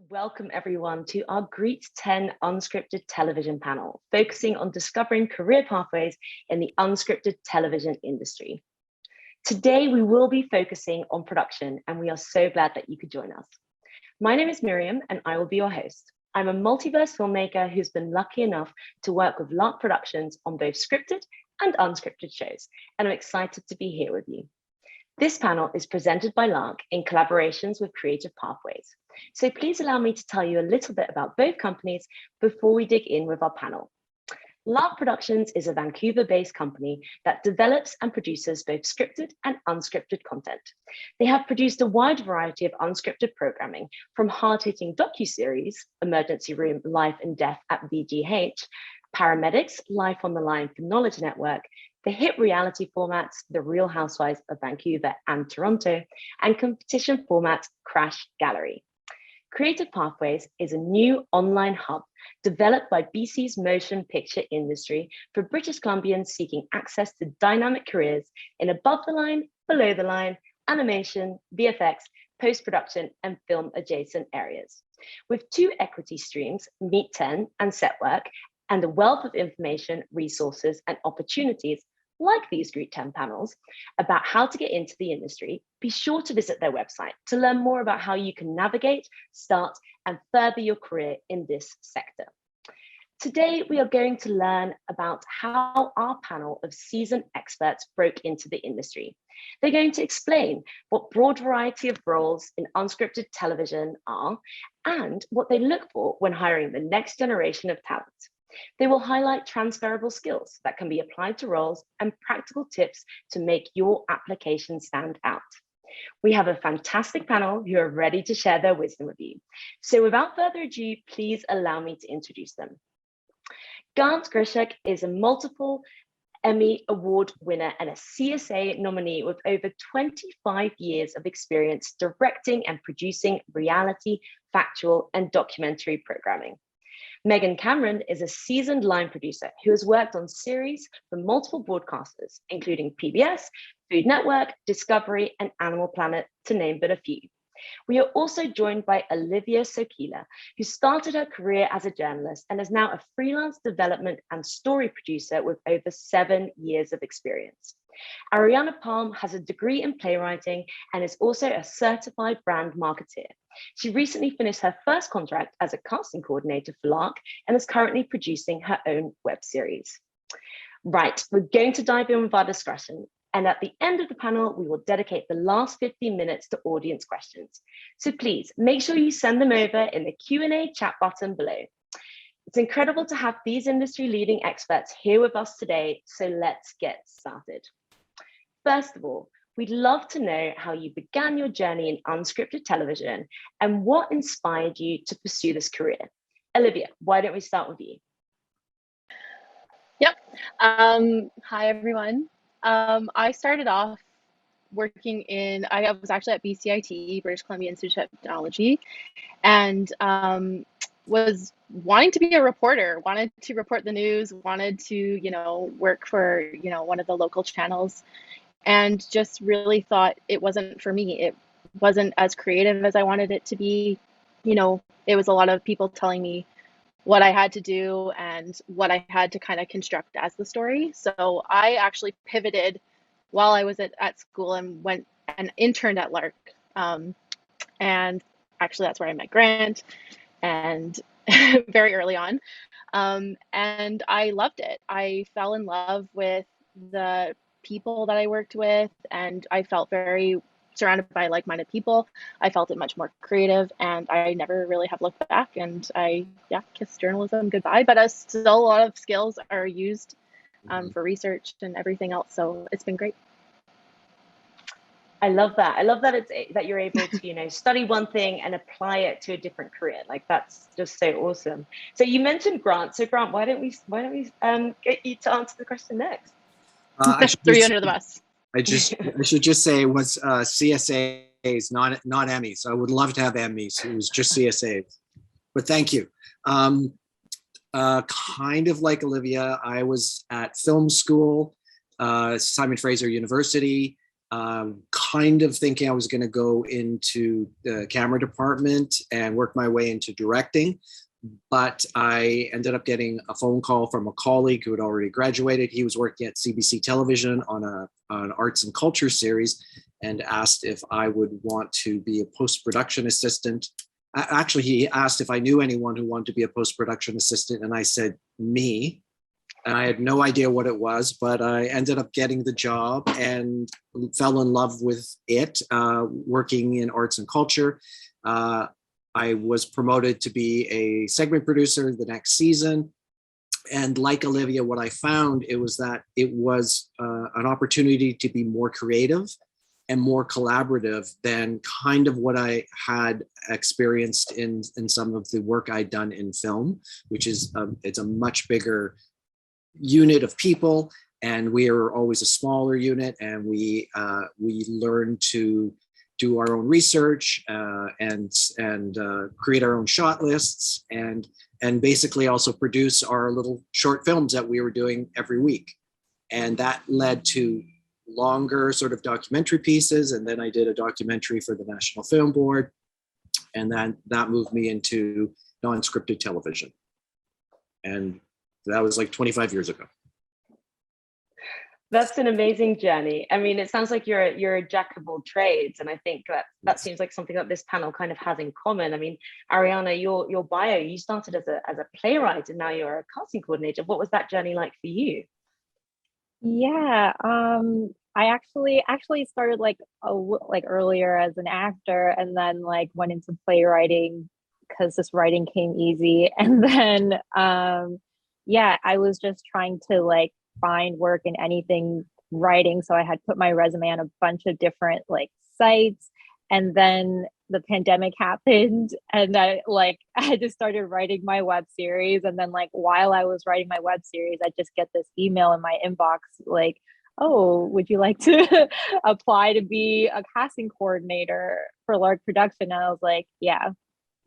Welcome everyone to our Greet10 Unscripted television panel, focusing on discovering career pathways in the unscripted television industry. Today, we will be focusing on production, and we are so glad that you could join us. My name is Miriam, and I will be your host. I'm a multiverse filmmaker who's been lucky enough to work with Lark Productions on both scripted and unscripted shows, and I'm excited to be here with you. This panel is presented by Lark in collaborations with Creative Pathways. So please allow me to tell you a little bit about both companies before we dig in with our panel. Lark Productions is a Vancouver-based company that develops and produces both scripted and unscripted content. They have produced a wide variety of unscripted programming, from hard-hitting docuseries, Emergency Room, Life and Death at VGH, Paramedics, Life on the Line for Knowledge Network, the hit reality formats, The Real Housewives of Vancouver and Toronto, and competition format, Crash Gallery. Creative Pathways is a new online hub developed by BC's motion picture industry for British Columbians seeking access to dynamic careers in above the line, below the line, animation, VFX, post-production, and film adjacent areas. With two equity streams, Meet10 and Set Work, and a wealth of information, resources, and opportunities like these Greet10 panels about how to get into the industry, be sure to visit their website to learn more about how you can navigate, start, and further your career in this sector. Today, we are going to learn about how our panel of seasoned experts broke into the industry. They're going to explain what broad variety of roles in unscripted television are and what they look for when hiring the next generation of talent. They will highlight transferable skills that can be applied to roles and practical tips to make your application stand out. We have a fantastic panel who are ready to share their wisdom with you. So without further ado, please allow me to introduce them. Grant Grishek is a multiple Emmy Award winner and a CSA nominee with over 25 years of experience directing and producing reality, factual, and documentary programming. Megan Cameron is a seasoned line producer who has worked on series for multiple broadcasters, including PBS, Food Network, Discovery, and Animal Planet, to name but a few. We are also joined by Olivia Sokila, who started her career as a journalist and is now a freelance development and story producer with over 7 years of experience. Ariana Palm has a degree in playwriting and is also a certified brand marketeer. She recently finished her first contract as a casting coordinator for Lark and is currently producing her own web series. Right, we're going to dive in with our discussion. And at the end of the panel, we will dedicate the last 15 minutes to audience questions. So please make sure you send them over in the Q&A chat button below. It's incredible to have these industry leading experts here with us today, so let's get started. First of all, we'd love to know how you began your journey in unscripted television and what inspired you to pursue this career. Olivia, why don't we start with you? Yep. Hi, everyone. I started off working I was actually at BCIT, British Columbia Institute of Technology, and was wanting to be a reporter, wanted to report the news, wanted to, work for, one of the local channels, and just really thought it wasn't for me. It wasn't as creative as I wanted it to be. It was a lot of people telling me what I had to do and what I had to kind of construct as the story. So I actually pivoted while I was at school and went and interned at Lark. And actually that's where I met Grant, and very early on. And I loved it. I fell in love with the people that I worked with, and I felt very surrounded by like-minded people. I felt it much more creative, and I never really have looked back, and I kissed journalism goodbye, but still a lot of skills are used for research and everything else, so it's been great. I love that. I love that that you're able to, study one thing and apply it to a different career. Like, that's just so awesome. So you mentioned Grant. So Grant, why don't we get you to answer the question next? Throw you under the bus. I should just say it was CSAs, not Emmys. I would love to have Emmys. It was just CSAs. But thank you. Kind of like Olivia, I was at film school, Simon Fraser University, kind of thinking I was going to go into the camera department and work my way into directing. But I ended up getting a phone call from a colleague who had already graduated. He was working at CBC Television on an arts and culture series, and asked if I would want to be a post-production assistant. Actually, he asked if I knew anyone who wanted to be a post-production assistant, and I said, me. And I had no idea what it was, but I ended up getting the job and fell in love with it, working in arts and culture. I was promoted to be a segment producer the next season. And like Olivia, what I found, it was that it was an opportunity to be more creative and more collaborative than kind of what I had experienced in some of the work I'd done in film, which is, it's a much bigger unit of people, and we are always a smaller unit, and we learn to do our own research and create our own shot lists, and basically also produce our little short films that we were doing every week. And that led to longer sort of documentary pieces, and then I did a documentary for the National Film Board, and then that moved me into non-scripted television. And that was like 25 years ago. That's an amazing journey. I mean, it sounds like you're a jack of all trades, and I think that seems like something that this panel kind of has in common. I mean, Ariana, your bio, you started as a playwright, and now you're a casting coordinator. What was that journey like for you? Yeah, I actually started like earlier as an actor, and then like went into playwriting because this writing came easy, and then yeah, I was just trying to like find work in anything writing. So I had put my resume on a bunch of different like sites, and then the pandemic happened, and I just started writing my web series. And then like while I was writing my web series, I just get this email in my inbox like, oh, would you like to apply to be a casting coordinator for Lark Production? And I was like, yeah,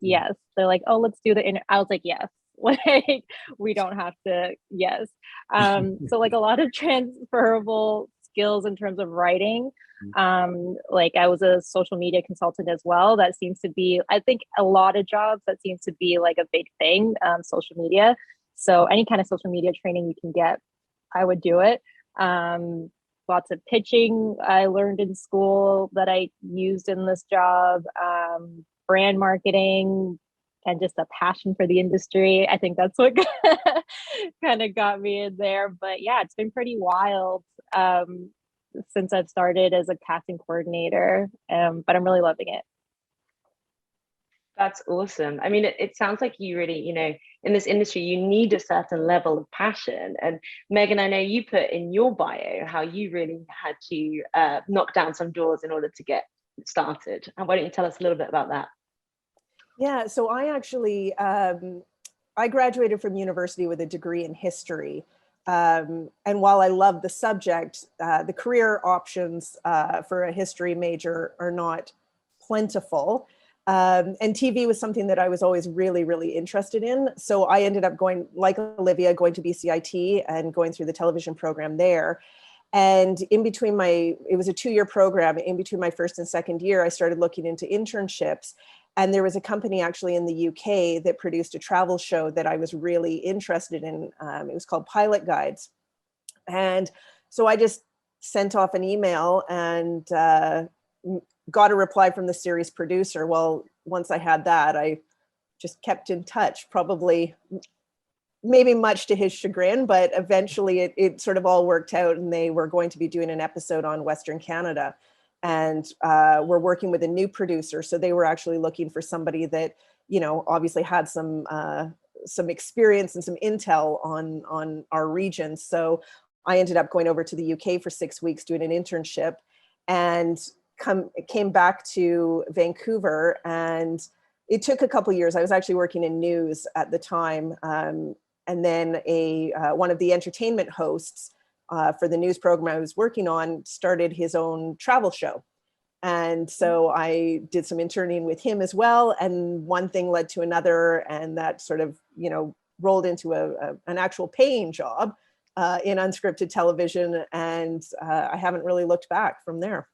yes. They're like, oh, let's do the I was like, yes. Like, we don't have to, yes. So like a lot of transferable skills in terms of writing. Like I was a social media consultant as well. That seems to be, I think a lot of jobs, that seems to be like a big thing, social media. So any kind of social media training you can get, I would do it. Lots of pitching I learned in school that I used in this job, brand marketing, and just a passion for the industry. I think that's what kind of got me in there. But yeah, it's been pretty wild since I've started as a casting coordinator, but I'm really loving it. That's awesome. I mean, it sounds like you really, in this industry, you need a certain level of passion. And Megan, I know you put in your bio how you really had to knock down some doors in order to get started. And why don't you tell us a little bit about that? Yeah, so I actually, I graduated from university with a degree in history. And while I love the subject, the career options for a history major are not plentiful. And TV was something that I was always really, really interested in. So I ended up going, like Olivia, going to BCIT and going through the television program there. And in between it was a 2-year program. In between my first and second year, I started looking into internships. And there was a company actually in the UK that produced a travel show that I was really interested in. It was called Pilot Guides. And so I just sent off an email and got a reply from the series producer. Well, once I had that, I just kept in touch, probably maybe much to his chagrin, but eventually it sort of all worked out, and they were going to be doing an episode on Western Canada. And we're working with a new producer. So they were actually looking for somebody that, obviously had some experience and some intel on our region. So I ended up going over to the UK for 6 weeks doing an internship, and came back to Vancouver. And it took a couple of years. I was actually working in news at the time. And then one of the entertainment hosts for the news program I was working on started his own travel show. And so I did some interning with him as well. And one thing led to another, and that sort of, rolled into an actual paying job in unscripted television. And I haven't really looked back from there.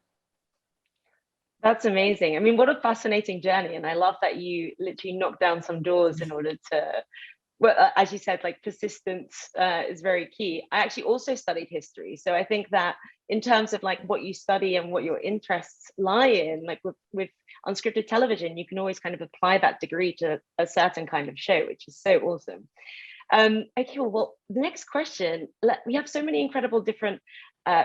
That's amazing. I mean, what a fascinating journey. And I love that you literally knocked down some doors in order to, well, as you said, like persistence is very key. I actually also studied history. So I think that in terms of like what you study and what your interests lie in, like with unscripted television, you can always kind of apply that degree to a certain kind of show, which is so awesome. Okay, well, the next question, we have so many incredible different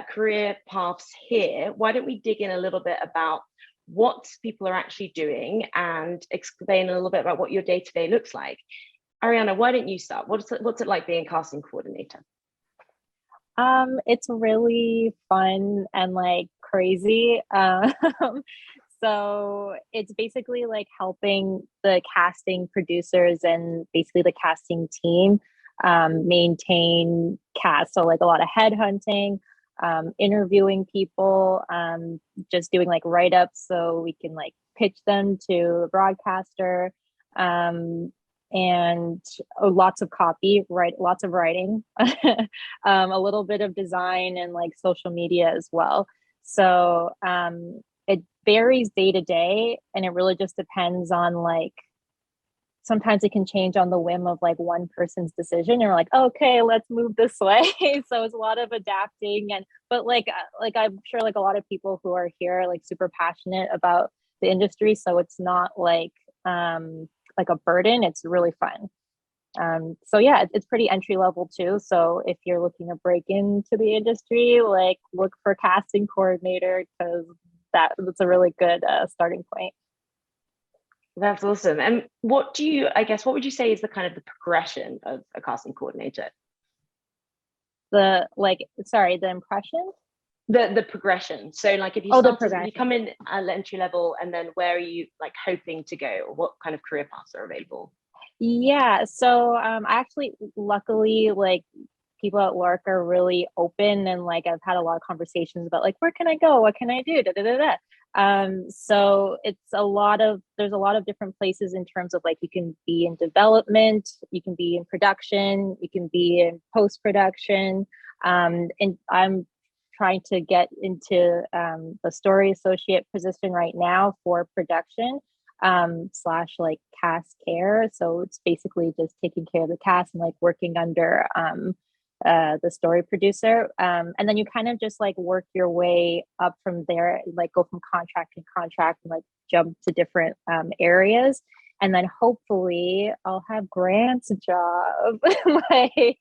career paths here. Why don't we dig in a little bit about what people are actually doing and explain a little bit about what your day-to-day looks like. Ariana, why don't you start? What's it like being a casting coordinator? It's really fun and like crazy. So it's basically like helping the casting producers and basically the casting team maintain cast. So like a lot of headhunting, interviewing people, just doing like write-ups so we can like pitch them to a broadcaster, and lots of copy, lots of writing, a little bit of design and like social media as well. So it varies day to day, and it really just depends on like, sometimes it can change on the whim of like one person's decision, and we're like, okay, let's move this way. So it's a lot of adapting, but like I'm sure like a lot of people who are here are like super passionate about the industry, so it's not like a burden. It's really fun. So yeah, it's pretty entry level too. So if you're looking to break into the industry, like look for casting coordinator, because that's a really good starting point. That's awesome. And what would you say is the kind of the progression of a casting coordinator? The impression? The progression. So like if you you come in at entry level, and then where are you like hoping to go, or what kind of career paths are available? Yeah, so I actually, luckily, like people at Lark are really open, and like I've had a lot of conversations about like, where can I go, what can I do, da, da, da, da. So there's a lot of different places in terms of like, you can be in development, you can be in production, you can be in post-production, and I'm trying to get into the story associate position right now for production, / like cast care. So it's basically just taking care of the cast and like working under the story producer, and then you kind of just like work your way up from there, like go from contract to contract and like jump to different areas, and then hopefully I'll have Grant's job. Like,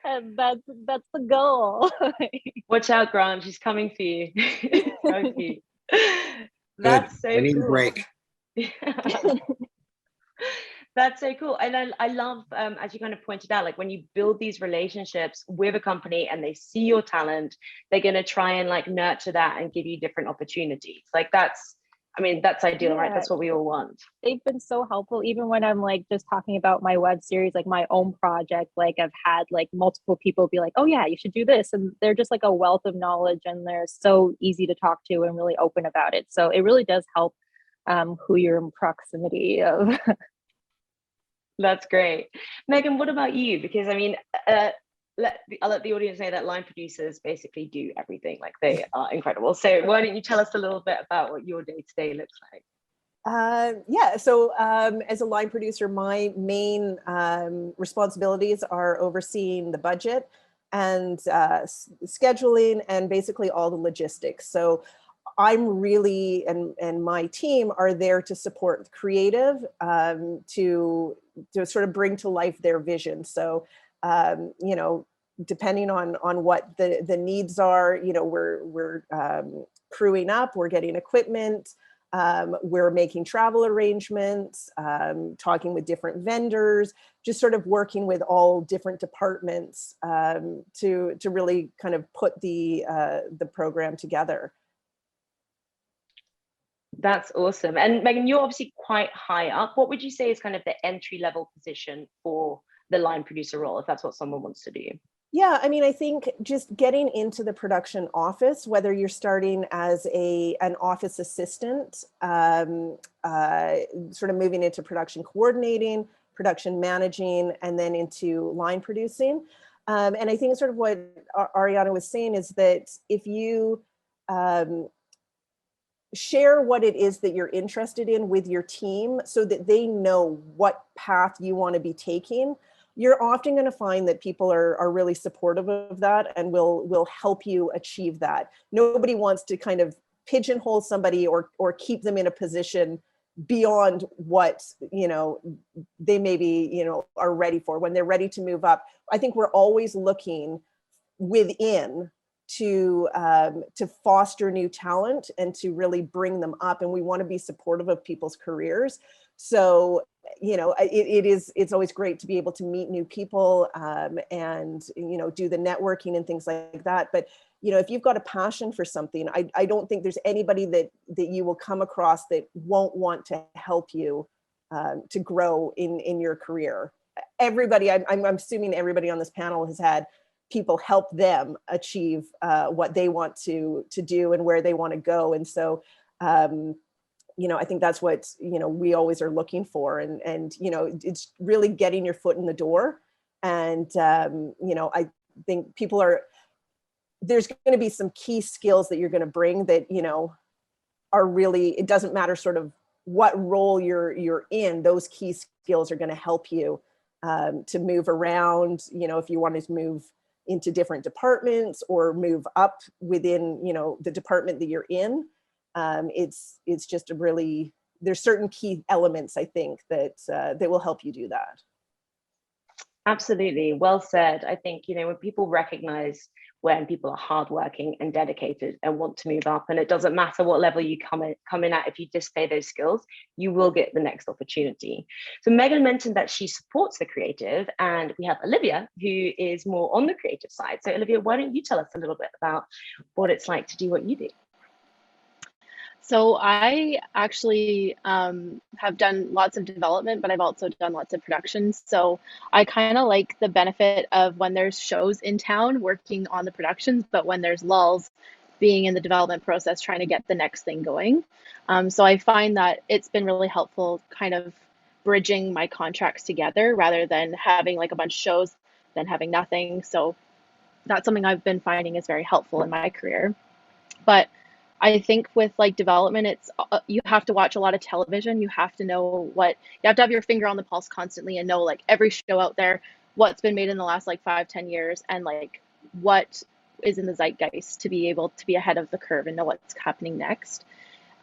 and that's the goal. Watch out, Grant, she's coming for you. Okay. That's so I need cool. a break. That's so cool. And I love, as you kind of pointed out, like when you build these relationships with a company and they see your talent, they're going to try and like nurture that and give you different opportunities. Like that's ideal, right? That's what we all want. They've been so helpful. Even when I'm like just talking about my web series, like my own project, like I've had like multiple people be like, oh yeah, you should do this. And they're just like a wealth of knowledge, and they're so easy to talk to and really open about it. So it really does help who you're in proximity of. That's great. Megan, what about you? Because I mean, I'll let the audience know that line producers basically do everything. Like they are incredible. So why don't you tell us a little bit about what your day-to-day looks like? Yeah, so as a line producer, my main responsibilities are overseeing the budget and scheduling and basically all the logistics. So I'm really, and my team are there to support creative, to sort of bring to life their vision. So, depending on what the needs are, we're crewing up, we're getting equipment, we're making travel arrangements, talking with different vendors, just sort of working with all different departments to really kind of put the program together. That's awesome. And Megan, you're obviously quite high up. What would you say is kind of the entry level position for the line producer role, if that's what someone wants to do? Yeah, I mean, I think just getting into the production office, whether you're starting as an office assistant, sort of moving into production coordinating, production managing, and then into line producing. And I think sort of what Ariana was saying is that if you share what it is that you're interested in with your team so that they know what path you want to be taking. You're often going to find that people are really supportive of that and will help you achieve that. Nobody wants to kind of pigeonhole somebody or keep them in a position beyond what, you know, they maybe, you know, are ready for. When they're ready to move up, I think we're always looking within to foster new talent and to really bring them up, and we want to be supportive of people's careers. So, you know, it's always great to be able to meet new people and, you know, do the networking and things like that. But, you know, if you've got a passion for something, I don't think there's anybody that you will come across that won't want to help you to grow in your career. Everybody, I'm assuming everybody on this panel has had people help them achieve what they want to do and where they want to go. And so, you know, I think that's what, you know, we always are looking for. And, you know, it's really getting your foot in the door. And, you know, I think there's going to be some key skills that you're going to bring that, you know, are really, it doesn't matter sort of what role you're in, those key skills are going to help you to move around, you know, if you want to move into different departments or move up within, you know, the department that you're in. It's just a really, there's certain key elements, I think, that will help you do that. Absolutely. Well said. I think, you know, when people recognize when people are hardworking and dedicated and want to move up, and it doesn't matter what level you come in at, if you display those skills, you will get the next opportunity. So Megan mentioned that she supports the creative, and we have Olivia, who is more on the creative side. So Olivia, why don't you tell us a little bit about what it's like to do what you do? So I actually have done lots of development, but I've also done lots of productions. So I kind of like the benefit of when there's shows in town working on the productions, but when there's lulls, being in the development process, trying to get the next thing going. So I find that it's been really helpful kind of bridging my contracts together rather than having like a bunch of shows, then having nothing. So that's something I've been finding is very helpful in my career. But I think with like development, it's you have to watch a lot of television. You have to know you have to have your finger on the pulse constantly and know like every show out there, what's been made in the last like 5-10 years, and like what is in the zeitgeist to be able to be ahead of the curve and know what's happening next.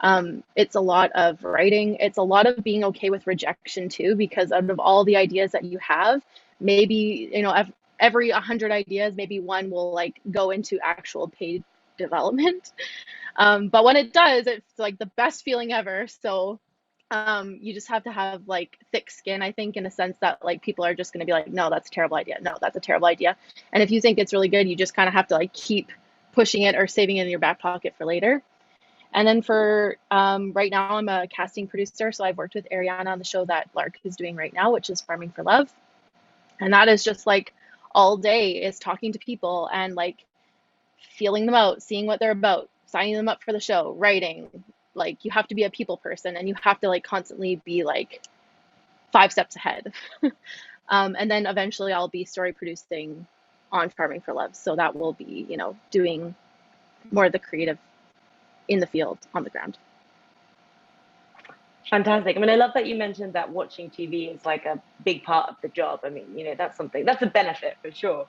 It's a lot of writing. It's a lot of being okay with rejection too, because out of all the ideas that you have, maybe, you know, every 100 ideas, maybe one will like go into actual paid development. But when it does, it's like the best feeling ever. So you just have to have like thick skin, I think, in a sense that like people are just going to be like, no, that's a terrible idea. No, that's a terrible idea. And if you think it's really good, you just kind of have to like keep pushing it or saving it in your back pocket for later. And then for right now, I'm a casting producer. So I've worked with Ariana on the show that Lark is doing right now, which is Farming for Love. And that is just like all day is talking to people and like feeling them out, seeing what they're about, signing them up for the show, writing. Like you have to be a people person and you have to like constantly be like 5 steps ahead. And then eventually I'll be story producing on Farming for Love. So that will be, you know, doing more of the creative in the field on the ground. Fantastic. I mean, I love that you mentioned that watching TV is like a big part of the job. I mean, you know, that's a benefit for sure.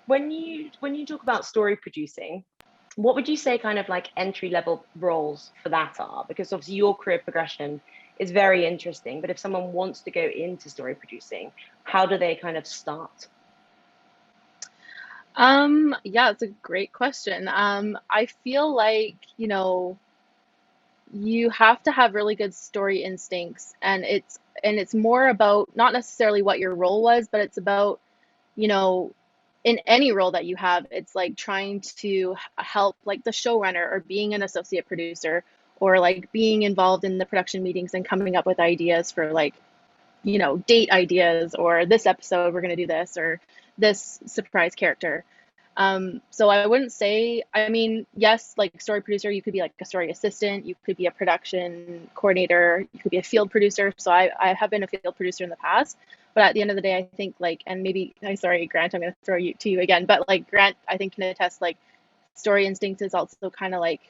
When you talk about story producing, what would you say kind of like entry level roles for that are? Because obviously your career progression is very interesting, but if someone wants to go into story producing, how do they kind of start? Yeah, it's a great question. I feel like, you know, you have to have really good story instincts, and it's more about not necessarily what your role was, but it's about, you know, in any role that you have, it's like trying to help like the showrunner or being an associate producer or like being involved in the production meetings and coming up with ideas for like, you know, date ideas, or this episode we're going to do this, or this surprise character. So I wouldn't say, I mean, yes, like story producer, you could be like a story assistant, you could be a production coordinator, you could be a field producer. So I have been a field producer in the past, but at the end of the day, I think like, and maybe, I'm sorry, Grant, I'm going to throw you to you again, but like Grant, I think can attest like story instinct is also kind of like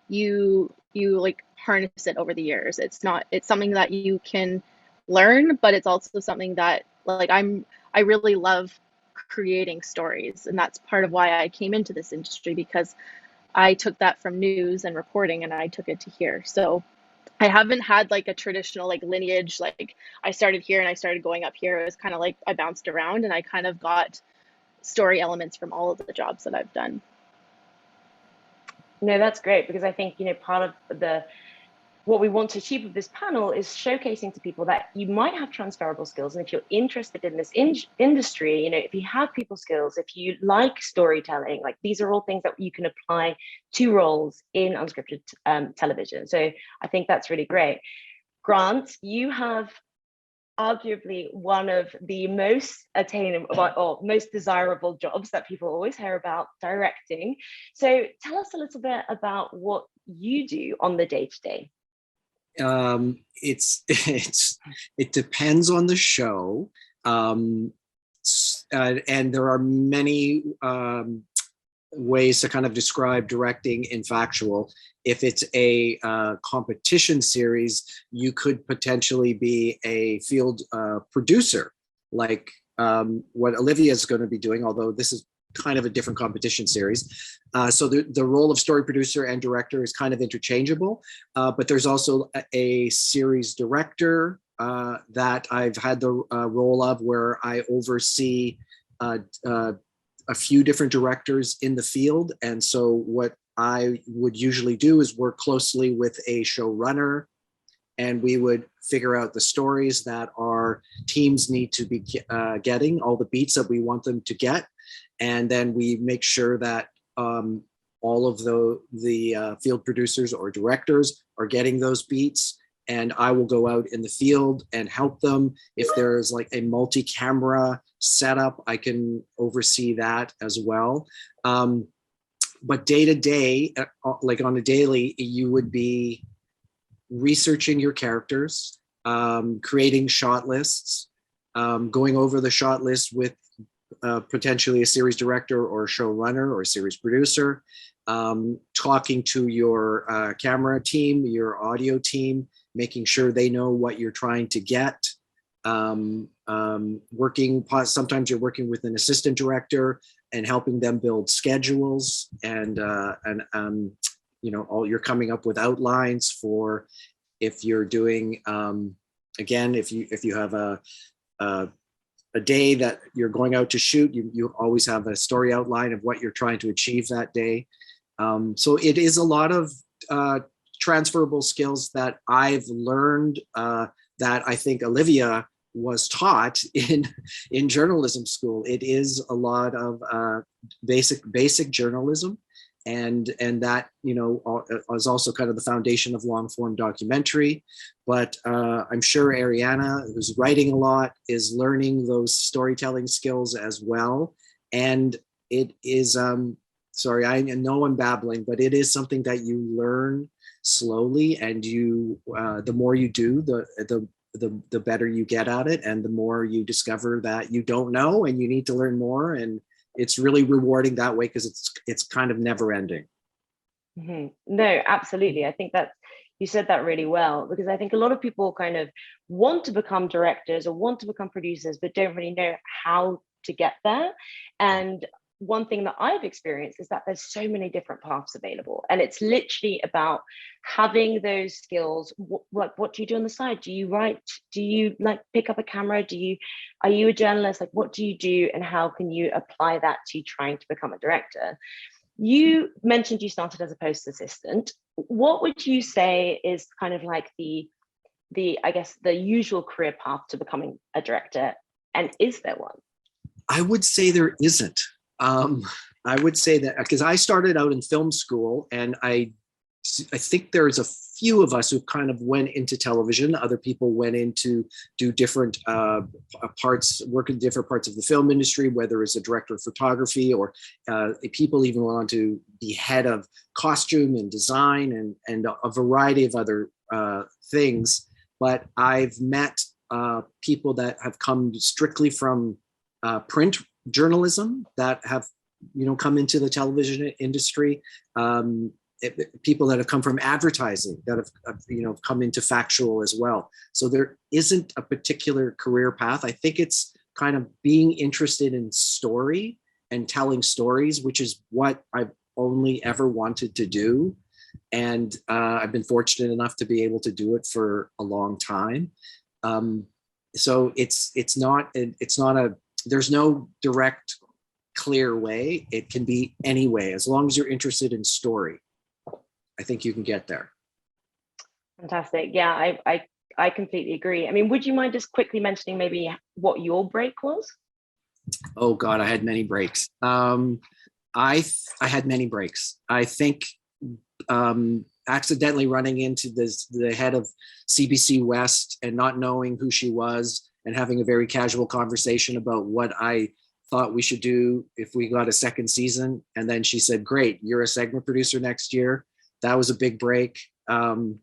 you like harness it over the years. It's something that you can learn, but it's also something that like I really love creating stories, and that's part of why I came into this industry, because I took that from news and reporting and I took it to here. So I haven't had like a traditional like lineage, like I started here and I started going up here. It was kind of like I bounced around and I kind of got story elements from all of the jobs that I've done. No, that's great, because I think, part of what we want to achieve with this panel is showcasing to people that you might have transferable skills. And if you're interested in this industry, if you have people skills, if you like storytelling, like these are all things that you can apply to roles in unscripted television. So I think that's really great. Grant, you have arguably one of the most attainable or most desirable jobs that people always hear about, directing. So tell us a little bit about what you do on the day-to-day. It depends on the show, and there are many ways to kind of describe directing in factual. If it's a competition series, you could potentially be a field producer, like what Olivia is going to be doing, although this is kind of a different competition series. So the role of story producer and director is kind of interchangeable, but there's also a series director that I've had the role of, where I oversee a few different directors in the field. And so what I would usually do is work closely with a showrunner, and we would figure out the stories that our teams need to be getting, all the beats that we want them to get. And then we make sure that all of the field producers or directors are getting those beats. And I will go out in the field and help them. If there's like a multi-camera setup, I can oversee that as well. But day to day, like on a daily, you would be researching your characters, creating shot lists, going over the shot list with potentially a series director or showrunner or series producer, talking to your camera team, your audio team, making sure they know what you're trying to get. Sometimes you're working with an assistant director and helping them build schedules, and you're coming up with outlines for if you're doing again, if you have a day that you're going out to shoot, you always have a story outline of what you're trying to achieve that day. So it is a lot of transferable skills that I've learned, that I think Olivia was taught in journalism school. It is a lot of basic journalism, and that is also kind of the foundation of long form documentary. But I'm sure Ariana, who's writing a lot, is learning those storytelling skills as well. And it is sorry, I know I'm babbling, but it is something that you learn slowly, and you the more you do, the better you get at it, and the more you discover that you don't know and you need to learn more. And it's really rewarding that way, because it's kind of never ending. Mm-hmm. No, absolutely. I think that you said that really well, because I think a lot of people kind of want to become directors or want to become producers, but don't really know how to get there. And one thing that I've experienced is that there's so many different paths available, and it's literally about having those skills. What do you do on the side? Do you write? Do you like pick up a camera? Are you a journalist? Like, what do you do, and how can you apply that to trying to become a director? You mentioned you started as a post assistant. What would you say is kind of like the I guess the usual career path to becoming a director, and is there one? I would say there isn't. I would say that because I started out in film school, and I think there's a few of us who kind of went into television. Other people went in to do different parts, work in different parts of the film industry, whether it's a director of photography, or people even went on to be head of costume and design and a variety of other things. But I've met people that have come strictly from print journalism that have come into the television industry, people that have come from advertising that have come into factual as well. So there isn't a particular career path. I think it's kind of being interested in story and telling stories, which is what I've only ever wanted to do. And I've been fortunate enough to be able to do it for a long time. So it's not there's no direct, clear way. It can be any way, as long as you're interested in story. I think you can get there. Fantastic. Yeah, I completely agree. I mean, would you mind just quickly mentioning maybe what your break was? Oh God, I had many breaks. I had many breaks. I think accidentally running into the head of CBC West and not knowing who she was and having a very casual conversation about what I thought we should do if we got a second season. And then she said, great, you're a segment producer next year. That was a big break. Meeting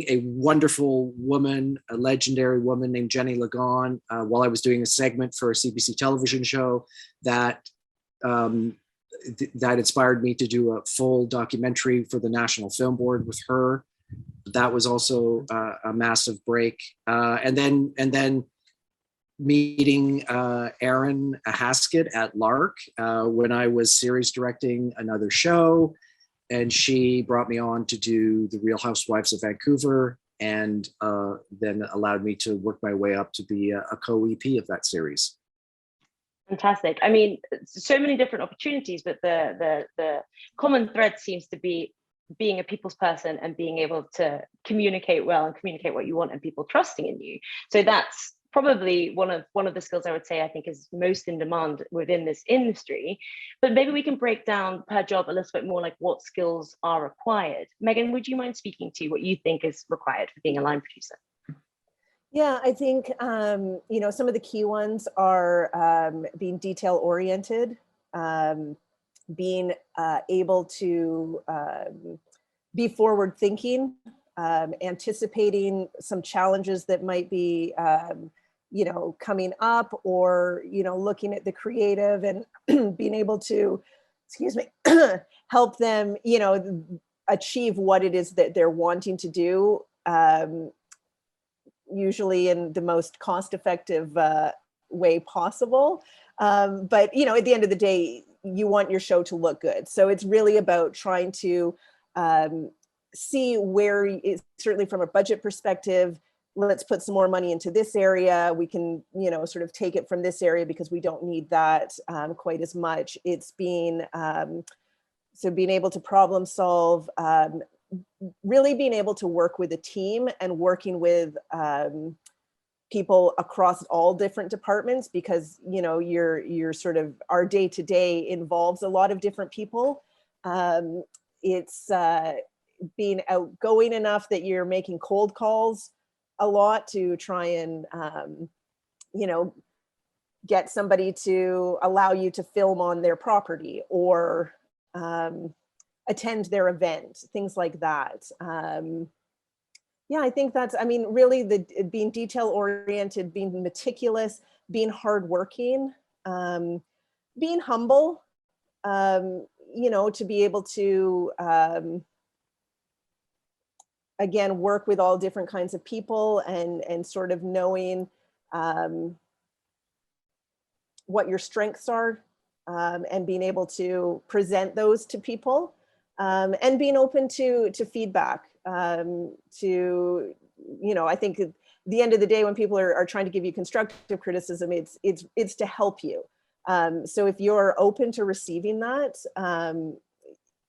a wonderful woman, a legendary woman named Jenny Lagon, while I was doing a segment for a CBC television show that inspired me to do a full documentary for the National Film Board with her. That was also a massive break. And then meeting Erin Haskett at Lark when I was series directing another show. And she brought me on to do The Real Housewives of Vancouver, and then allowed me to work my way up to be a co-EP of that series. Fantastic. I mean, so many different opportunities, but the common thread seems to be being a people's person and being able to communicate well and communicate what you want and people trusting in you. So that's probably one of the skills I would say I think is most in demand within this industry. But maybe we can break down per job a little bit more, like what skills are required. Megan, would you mind speaking to what you think is required for being a line producer? Yeah, I think some of the key ones are being detail oriented, being able to be forward thinking, anticipating some challenges that might be coming up, or looking at the creative and being able to, help them achieve what it is that they're wanting to do, usually in the most cost-effective way possible. But at the end of the day, you want your show to look good. So it's really about trying to see where, certainly from a budget perspective, let's put some more money into this area. We can, sort of take it from this area because we don't need that quite as much. It's being able to problem solve, really being able to work with a team and working with people across all different departments, because you're sort of, our day-to-day involves a lot of different people. It's being outgoing enough that you're making cold calls a lot to try and get somebody to allow you to film on their property, or attend their event, things like that. Yeah, I think that's, really being detail oriented, being meticulous, being hardworking, being humble, to be able to, again, work with all different kinds of people, and sort of knowing what your strengths are, and being able to present those to people, and being open to feedback. I think at the end of the day, when people are trying to give you constructive criticism, it's to help you. So if you're open to receiving that,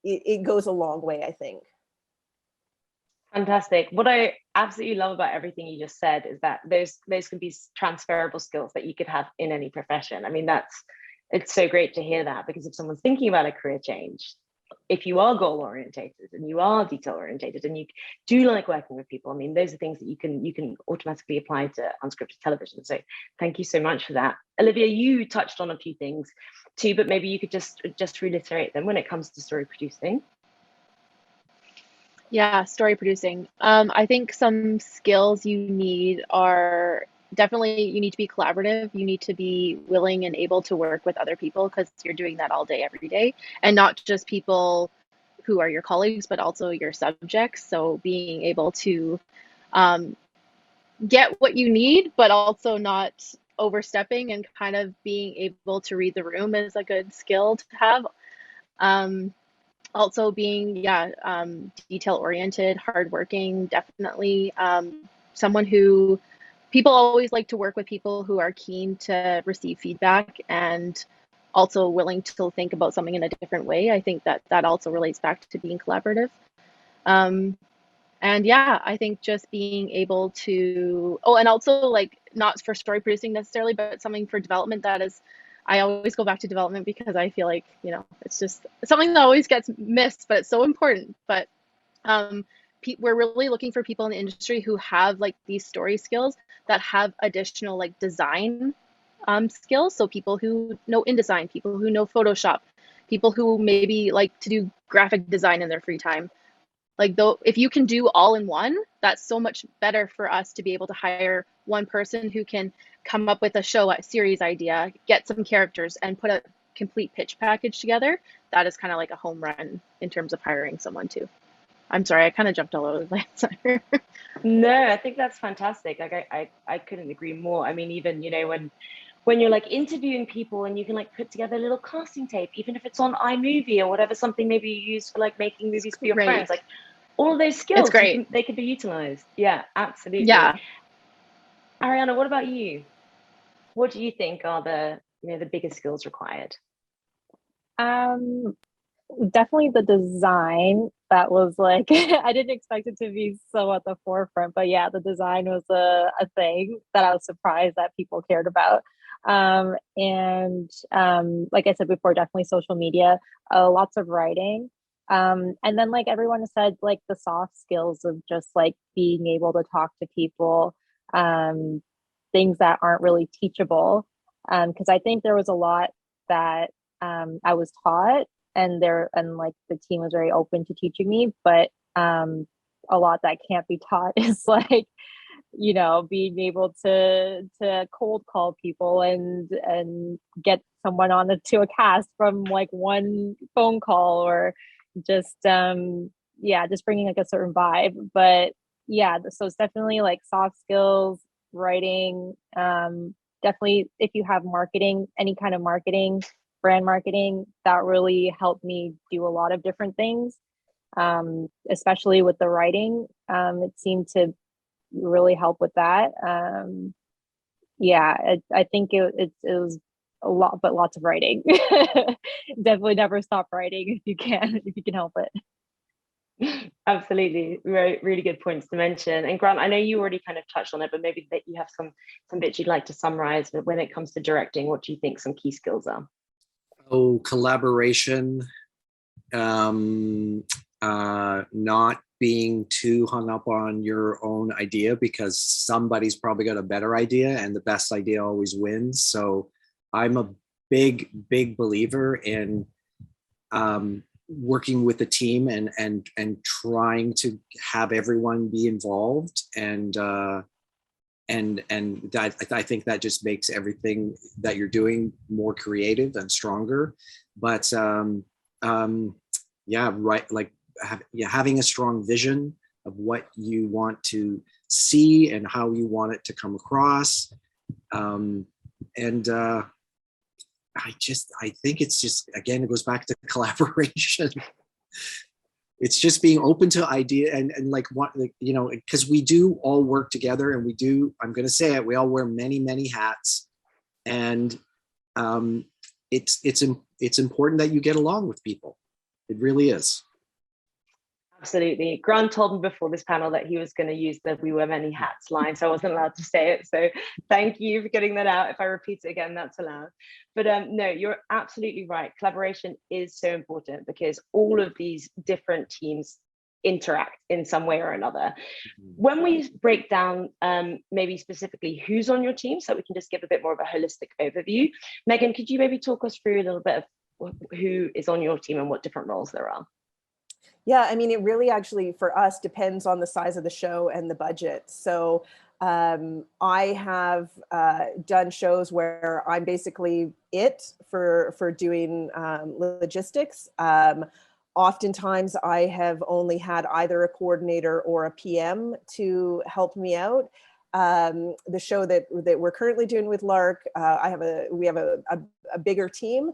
it goes a long way, I think. Fantastic. What I absolutely love about everything you just said is that those can be transferable skills that you could have in any profession. I mean, it's so great to hear that, because if someone's thinking about a career change, if you are goal orientated and you are detail orientated and you do like working with people, I mean, those are things that you can automatically apply to unscripted television. So thank you so much for that. Olivia, you touched on a few things too, but maybe you could just reiterate them when it comes to story producing. Yeah, story producing. I think some skills you need are definitely, you need to be collaborative. You need to be willing and able to work with other people, because you're doing that all day, every day, and not just people who are your colleagues, but also your subjects. So being able to get what you need, but also not overstepping, and kind of being able to read the room is a good skill to have. Also being, detail oriented, hardworking, definitely. Someone who, people always like to work with people who are keen to receive feedback and also willing to think about something in a different way. I think that that also relates back to being collaborative. And yeah, I think just being able to, oh, and also like not for story producing necessarily, but something for development that is, I always go back to development because I feel like, you know, it's just something that always gets missed, but it's so important. But we're really looking for people in the industry who have like these story skills that have additional like design skills. So people who know InDesign, people who know Photoshop, people who maybe like to do graphic design in their free time. Like, though, if you can do all in one, that's so much better for us to be able to hire one person who can come up with a series idea, get some characters, and put a complete pitch package together. That is kind of like a home run in terms of hiring someone too. I'm sorry, I kind of jumped all over the place. No, I think that's fantastic. Like I couldn't agree more. I mean, even, you know, when you're like interviewing people and you can like put together a little casting tape, even if it's on iMovie or whatever, something maybe you use for like making movies for your friends, like all of those skills, they could be utilized. Yeah, absolutely. Yeah. Ariana, what about you? What do you think are the, you know, the biggest skills required? Definitely the design. That was like, I didn't expect it to be so at the forefront, but yeah, the design was a thing that I was surprised that people cared about. Like I said before, definitely social media, lots of writing. And then like everyone said, like the soft skills of just like being able to talk to people, things that aren't really teachable. Because I think there was a lot that I was taught, and like the team was very open to teaching me, but a lot that can't be taught is like, you know, being able to cold call people and get someone to a cast from like one phone call, or just just bringing like a certain vibe. But yeah, so it's definitely like soft skills, writing, definitely if you have marketing, any kind of marketing, brand marketing, that really helped me do a lot of different things, especially with the writing. It seemed to really help with that. I think it was a lot, but lots of writing. Definitely never stop writing if you can help it. Absolutely. Really good points to mention. And Grant, I know you already kind of touched on it, but maybe that you have some bits you'd like to summarize. But when it comes to directing, what do you think some key skills are? Oh, collaboration, not being too hung up on your own idea, because somebody's probably got a better idea and the best idea always wins. So I'm a big believer in working with a team and trying to have everyone be involved, and I think that just makes everything that you're doing more creative and stronger. But having a strong vision of what you want to see and how you want it to come across. I think it's just, again, it goes back to collaboration. It's just being open to idea and like what, you know, because we do all work together, and I'm going to say it, we all wear many hats, and it's important that you get along with people. It really is. Absolutely. Grant told me before this panel that he was going to use the "we wear many hats" line, so I wasn't allowed to say it. So thank you for getting that out. If I repeat it again, that's allowed. But no, you're absolutely right. Collaboration is so important because all of these different teams interact in some way or another. When we break down maybe specifically who's on your team, so we can just give a bit more of a holistic overview. Megan, could you maybe talk us through a little bit of who is on your team and what different roles there are? Yeah, I mean, it really actually for us depends on the size of the show and the budget. So I have done shows where I'm basically it for doing logistics. Oftentimes I have only had either a coordinator or a PM to help me out. The show that we're currently doing with Lark, we have a bigger team.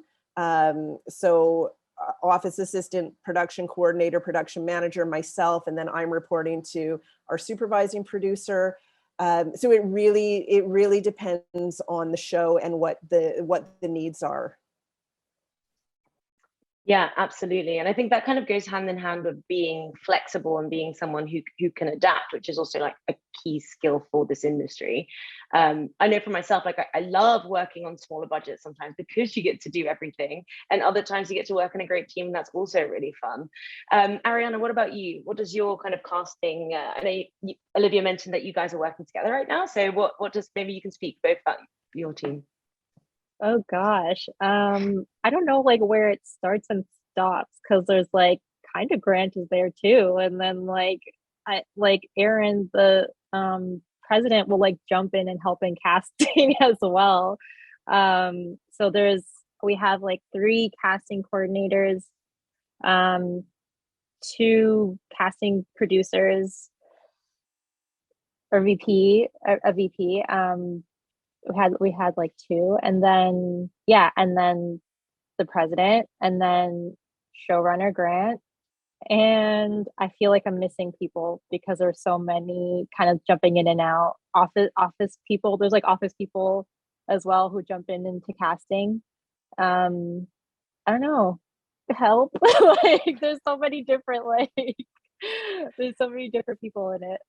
Office assistant, production coordinator, production manager, myself, and then I'm reporting to our supervising producer. So it really depends on the show and what the needs are. Yeah, absolutely. And I think that kind of goes hand in hand with being flexible and being someone who can adapt, which is also like a key skill for this industry. I know for myself, like I love working on smaller budgets sometimes because you get to do everything, and other times you get to work in a great team, and that's also really fun. Ariana, what about you? What does your kind of casting, I know Olivia mentioned that you guys are working together right now. So what does, maybe you can speak both about your team. Oh gosh. I don't know like where it starts and stops, because there's like kind of Grant is there too. And then like Aaron, the president, will like jump in and help in casting as well. So we have like 3 casting coordinators, 2 casting producers, or a VP. We had like 2, and then the president, and then showrunner Grant. And I feel like I'm missing people because there's so many kind of jumping in and out. Office people, there's like office people as well who jump into casting. I don't know, help. Like there's so many different there's so many different people in it.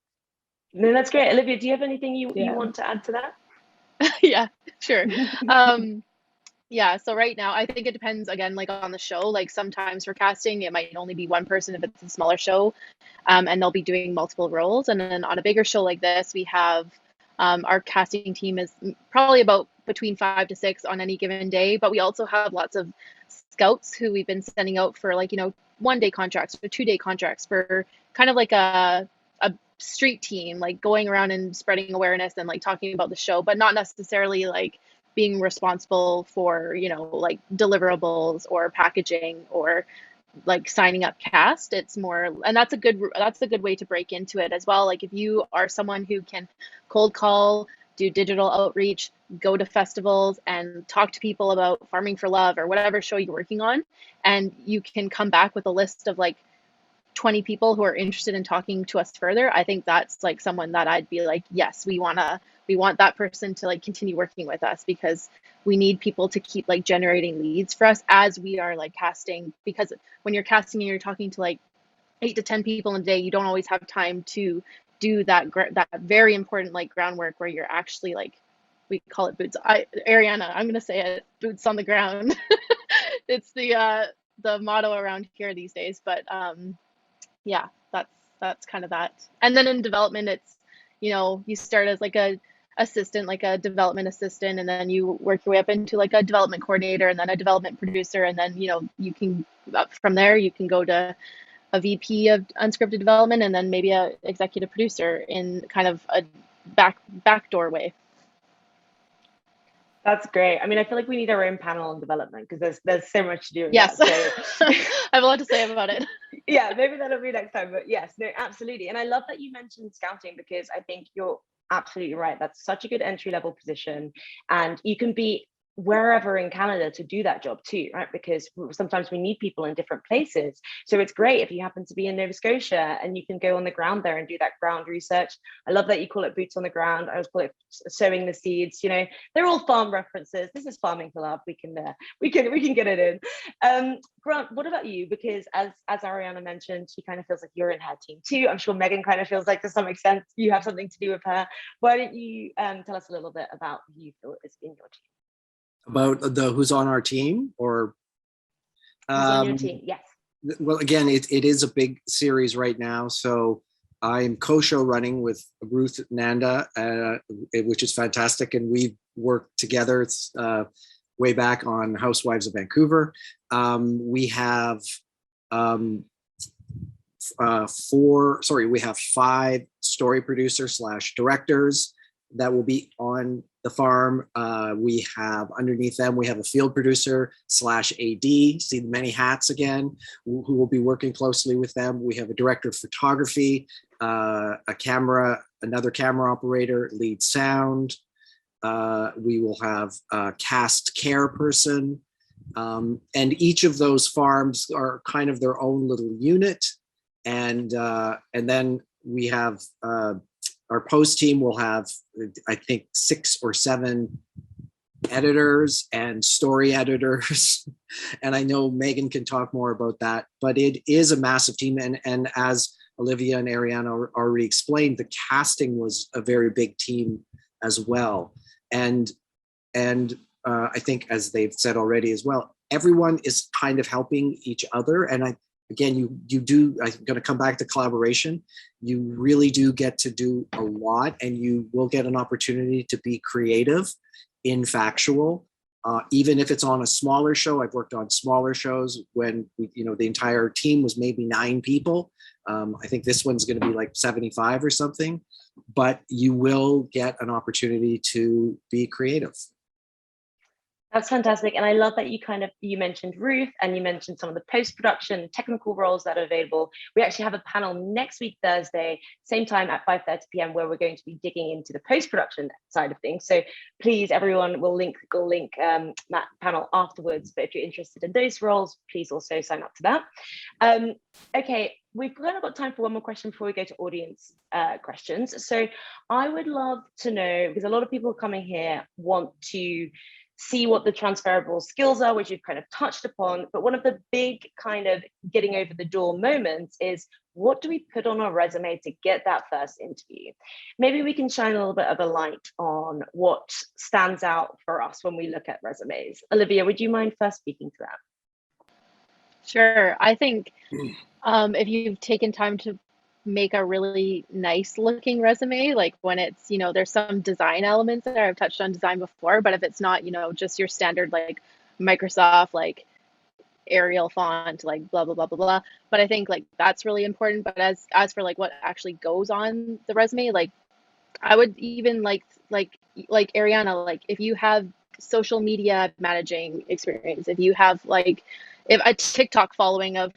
No, that's great. Olivia, do you have anything you want to add to that? Yeah, sure. Yeah, so right now I think it depends again like on the show. Like sometimes for casting it might only be one person if it's a smaller show, and they'll be doing multiple roles. And then on a bigger show like this, we have our casting team is probably about between 5 to 6 on any given day, but we also have lots of scouts who we've been sending out for like 1-day contracts or 2-day contracts for kind of like a street team, like going around and spreading awareness and like talking about the show, but not necessarily like being responsible for like deliverables or packaging or like signing up cast. It's more, and that's a good way to break into it as well. Like if you are someone who can cold call, do digital outreach, go to festivals and talk to people about Farming for Love or whatever show you're working on, and you can come back with a list of like 20 people who are interested in talking to us further, I think that's like someone that I'd be like, yes, we want that person to like continue working with us, because we need people to keep like generating leads for us as we are like casting. Because when you're casting and you're talking to like 8 to 10 people in a day, you don't always have time to do that very important like groundwork where you're actually like, we call it boots. Ariana, I'm gonna say it, boots on the ground. It's the motto around here these days. But yeah, that's kind of that. And then in development, it's you start as like a assistant, like a development assistant, and then you work your way up into like a development coordinator and then a development producer, and then you can from there you can go to a VP of unscripted development, and then maybe a executive producer in kind of a back doorway. That's great. I mean, I feel like we need our own panel on development because there's so much to do. Yes, that, so. I have a lot to say about it. Yeah, maybe that'll be next time. But yes, no, absolutely. And I love that you mentioned scouting, because I think you're absolutely right. That's such a good entry level position, and you can be wherever in Canada to do that job too, right? Because sometimes we need people in different places. So it's great if you happen to be in Nova Scotia and you can go on the ground there and do that ground research. I love that you call it boots on the ground. I always call it sowing the seeds. They're all farm references. This is Farming for Love. We can get it in. Grant, what about you? Because as Ariana mentioned, she kind of feels like you're in her team too. I'm sure Megan kind of feels like to some extent you have something to do with her. Why don't you tell us a little bit about who you feel is in your team? About who's on our team, or who's on your team? Yes. Well, again, it is a big series right now, so I'm co-show running with Ruth Nanda, which is fantastic, and we've worked together. It's way back on Housewives of Vancouver. We have we have 5 story producers / directors that will be on the farm. We have underneath them, we have a field producer / AD, see the many hats again, who will be working closely with them. We have a director of photography, another camera operator, lead sound. We will have a cast care person. And each of those farms are kind of their own little unit. And then we have our post team will have, I think, 6 or 7 editors and story editors. And I know Megan can talk more about that, but it is a massive team. And as Olivia and Ariana already explained, the casting was a very big team as well. And I think, as they've said already as well, everyone is kind of helping each other. And again, you do, I'm going to come back to collaboration. You really do get to do a lot, and you will get an opportunity to be creative in factual, even if it's on a smaller show. I've worked on smaller shows when the entire team was maybe 9 people. I think this one's going to be like 75 or something, but you will get an opportunity to be creative. That's fantastic. And I love that you mentioned Ruth, and you mentioned some of the post-production technical roles that are available. We actually have a panel next week, Thursday, same time at 5:30 p.m. where we're going to be digging into the post-production side of things. So please, everyone, we'll link that panel afterwards. But if you're interested in those roles, please also sign up to that. Okay, we've kind of got time for one more question before we go to audience questions. So I would love to know, because a lot of people coming here want to see what the transferable skills are, which you've kind of touched upon. But one of the big kind of getting over the door moments is, what do we put on our resume to get that first interview? Maybe we can shine a little bit of a light on what stands out for us when we look at resumes. Olivia, would you mind first speaking to that? Sure. I think if you've taken time to make a really nice looking resume, like when it's, there's some design elements there. I've touched on design before, but if it's not, just your standard like Microsoft, like Arial font, like blah, blah, blah, blah, blah. But I think like that's really important. But as for like what actually goes on the resume, like I would even like Ariana, like if you have social media managing experience, if you have if a TikTok following of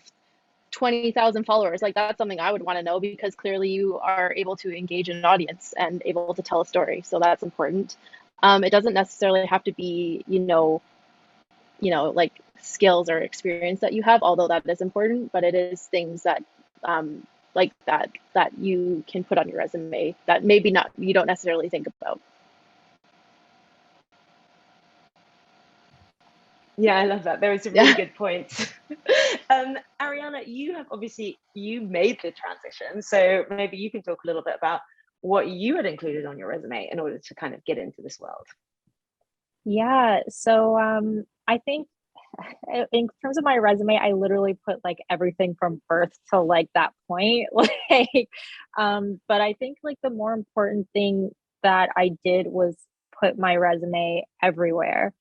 20,000 followers, like that's something I would want to know, because clearly you are able to engage an audience and able to tell a story. So that's important. It doesn't necessarily have to be, like skills or experience that you have, although that is important, but it is things that like that you can put on your resume that maybe you don't necessarily think about. Yeah, I love that. There was a really good point. Ariana, you made the transition, so maybe you can talk a little bit about what you had included on your resume in order to kind of get into this world. Yeah, so I think in terms of my resume, I literally put like everything from birth to like that point. But I think like the more important thing that I did was put my resume everywhere.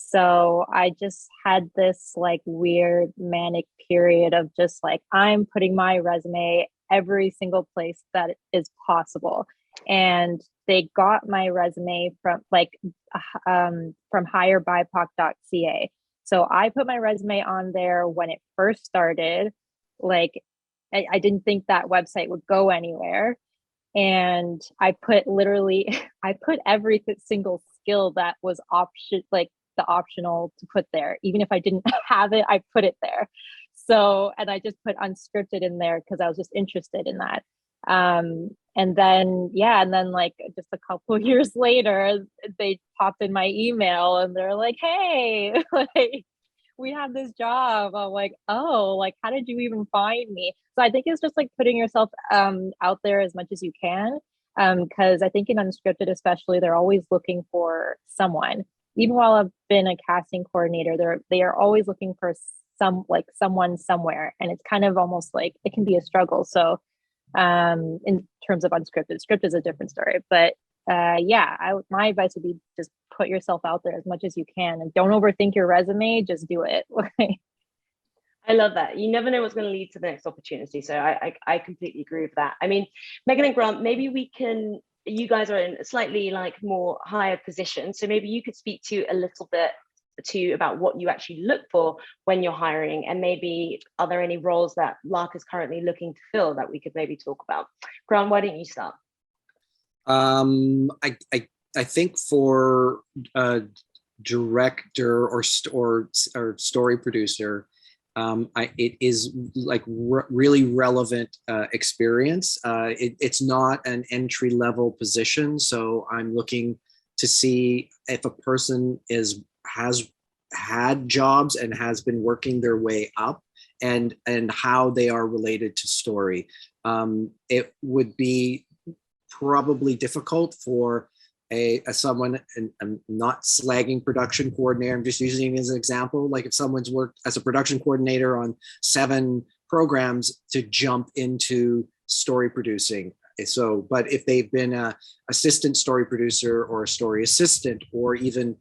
So I just had this like weird manic period of just like, I'm putting my resume every single place that is possible. And they got my resume from from hirebipoc.ca. So I put my resume on there when it first started. Like I didn't think that website would go anywhere. And I put every single skill that was optional to put there. Even if I didn't have it, I put it there. So, and I just put unscripted in there because I was just interested in that. And then like just a couple of years later, they popped in my email and they're like, hey, like we have this job. I'm like, oh, like how did you even find me? So I think it's just like putting yourself out there as much as you can. Because I think in Unscripted especially, they're always looking for someone. Even while I've been a casting coordinator, they are always looking for someone somewhere, and it's kind of almost like it can be a struggle. So in terms of Unscripted, script is a different story, but my advice would be just put yourself out there as much as you can, and don't overthink your resume, just do it. I love that. You never know what's going to lead to the next opportunity. So I completely agree with that. I mean, Megan and Grant, maybe we can you guys are in a slightly like more higher position. So maybe you could speak to a little bit to about what you actually look for when you're hiring, and maybe are there any roles that Lark is currently looking to fill that we could maybe talk about? Grant, why don't you start? I think for director or story producer, it is like really relevant experience. It's not an entry level position, so I'm looking to see if a person has had jobs and has been working their way up, and how they are related to story. It would be probably difficult for someone, and I'm not slagging production coordinator, I'm just using it as an example. Like if someone's worked as a production coordinator on 7 programs to jump into story producing. So, but if they've been a assistant story producer or a story assistant, or even,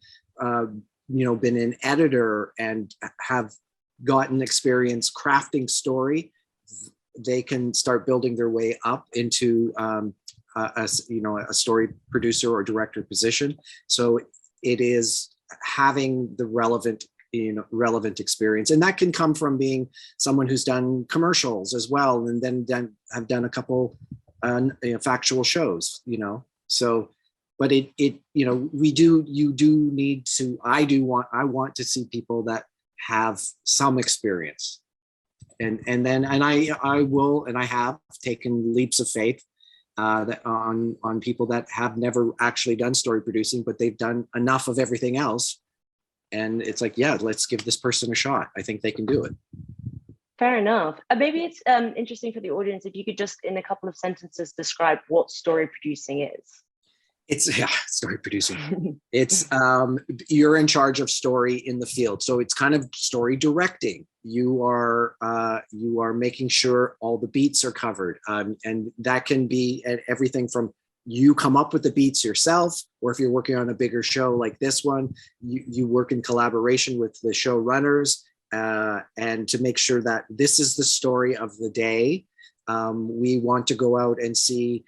been an editor and have gotten experience crafting story, they can start building their way up into a story producer or director position. So it is having the relevant experience, and that can come from being someone who's done commercials as well, and then have done a couple factual shows. So, but I want to see people that have some experience, and I will, and I have taken leaps of faith that on people that have never actually done story producing, but they've done enough of everything else. And it's like, yeah, let's give this person a shot. I think they can do it. Fair enough. Maybe it's interesting for the audience if you could just, in a couple of sentences, describe what story producing is. It's story producing. It's you're in charge of story in the field, so it's kind of story directing. You are making sure all the beats are covered, and that can be everything from you come up with the beats yourself, or if you're working on a bigger show like this one, you work in collaboration with the showrunners, and to make sure that this is the story of the day. We want to go out and see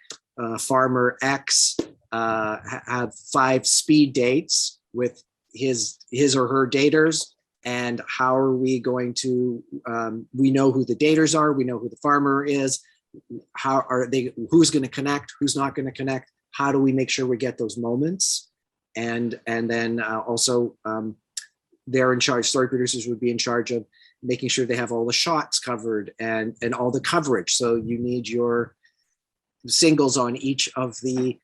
Farmer X have 5 speed dates with his or her daters, and how are we going to we know who the daters are, we know who the farmer is, how are they, who's going to connect, who's not going to connect, how do we make sure we get those moments, and then also they're in charge, story producers would be in charge of making sure they have all the shots covered and all the coverage. So you need your singles on each of the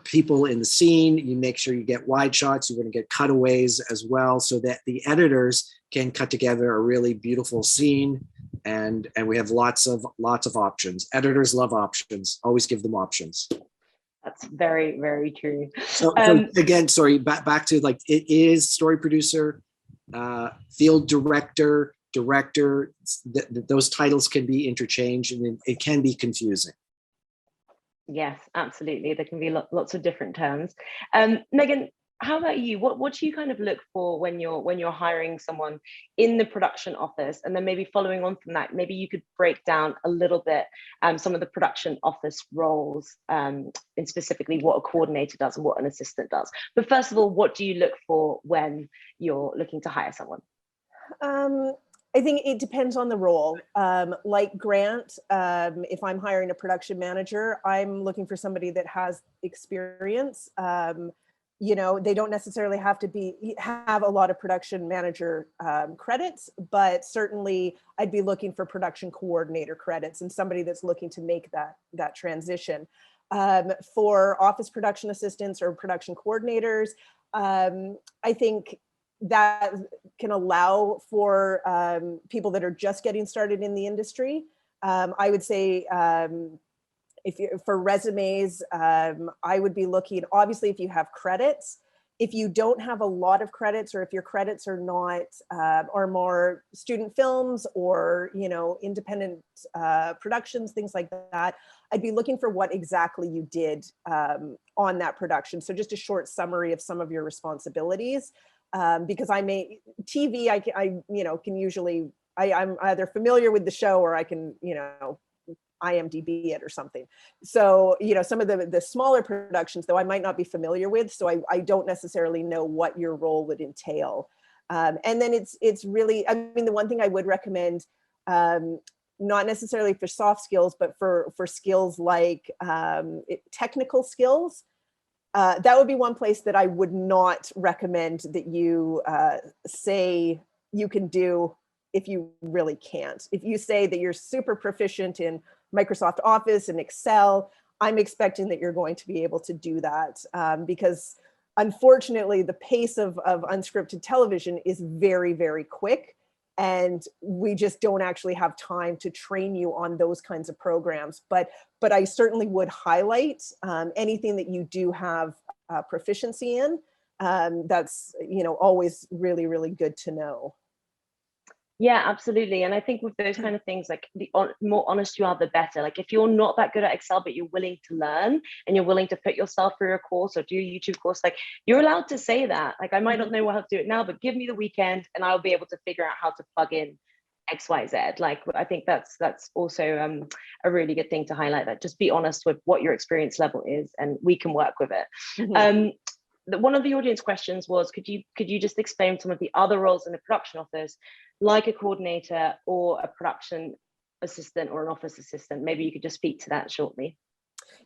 people in the scene. You make sure you get wide shots, you're going to get cutaways as well, so that the editors can cut together a really beautiful scene. And we have lots of options. Editors love options. Always give them options. That's very, very true. So again, sorry, back to like, it is story producer, field director, those titles can be interchanged, and it can be confusing. Yes, absolutely. There can be lots of different terms. Megan, how about you? What do you kind of look for when you're hiring someone in the production office? And then maybe following on from that, maybe you could break down a little bit some of the production office roles, and specifically what a coordinator does and what an assistant does. But first of all, what do you look for when you're looking to hire someone? I think it depends on the role. Like Grant, if I'm hiring a production manager, I'm looking for somebody that has experience. They don't necessarily have to have a lot of production manager credits, but certainly I'd be looking for production coordinator credits and somebody that's looking to make that transition. For office production assistants or production coordinators, I think that can allow for people that are just getting started in the industry. I would say for resumes, I would be looking, obviously, if you have credits. If you don't have a lot of credits, or if your credits are not, or more student films or independent productions, things like that, I'd be looking for what exactly you did on that production. So just a short summary of some of your responsibilities. Because TV, I can usually, I'm either familiar with the show, or I can, IMDb it or something. So, you know, some of the smaller productions, though, I might not be familiar with, so I don't necessarily know what your role would entail. And then it's really, I mean, the one thing I would recommend, not necessarily for soft skills, but for skills like technical skills, that would be one place that I would not recommend that you say you can do if you really can't. If you say that you're super proficient in Microsoft Office and Excel, I'm expecting that you're going to be able to do that, because unfortunately the pace of unscripted television is very, very quick. And we just don't actually have time to train you on those kinds of programs. But I certainly would highlight anything that you do have proficiency in. That's, you know, always really, really good to know. Yeah, absolutely. And I think with those kind of things, like the more honest you are, the better. Like if you're not that good at Excel, but you're willing to learn and you're willing to put yourself through a course or do a YouTube course, like you're allowed to say that. Like I might not know how to do it now, but give me the weekend and I'll be able to figure out how to plug in X, Y, Z. Like I think that's also a really good thing to highlight, that just be honest with what your experience level is and we can work with it. One of the audience questions was, could you just explain some of the other roles in the production office, like a coordinator or a production assistant or an office assistant? Maybe you could just speak to that shortly.